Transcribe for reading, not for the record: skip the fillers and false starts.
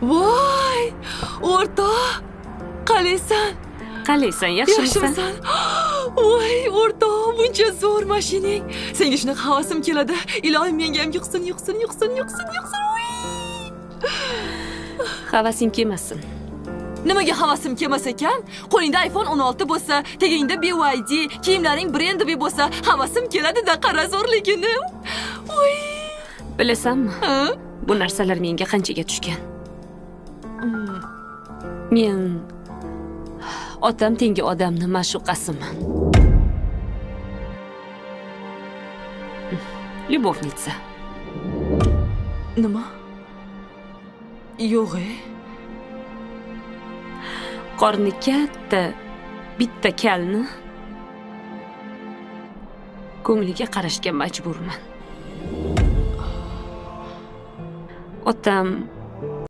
Voy! O'rtoq! Qalaysan? Qalaysan, yaxshimisan? Yaxshimisan? Voy, o'rtoq, buncha zo'r mashinang. Senga shunaqa havasim keladi. Ilohim menga ham yuqsin. Voy! Havasing kelmasin. Nimaga havasim kelmas ekan? Qo'lingda iPhone 16 bo'lsa, tegingda BYD, kiyimlaring Brendovey bo'lsa, havasim keladi-da, qara zo'rligini. Voy! Bilasanmi? Ha? Bu narsalar menga qanchaga tushgan? Men otam tengi odamni ma'shuqasiman. Любовница. Nima? Yo'q. Qorni katta bitta kalni ko'ngliga qarashga majburman. Otam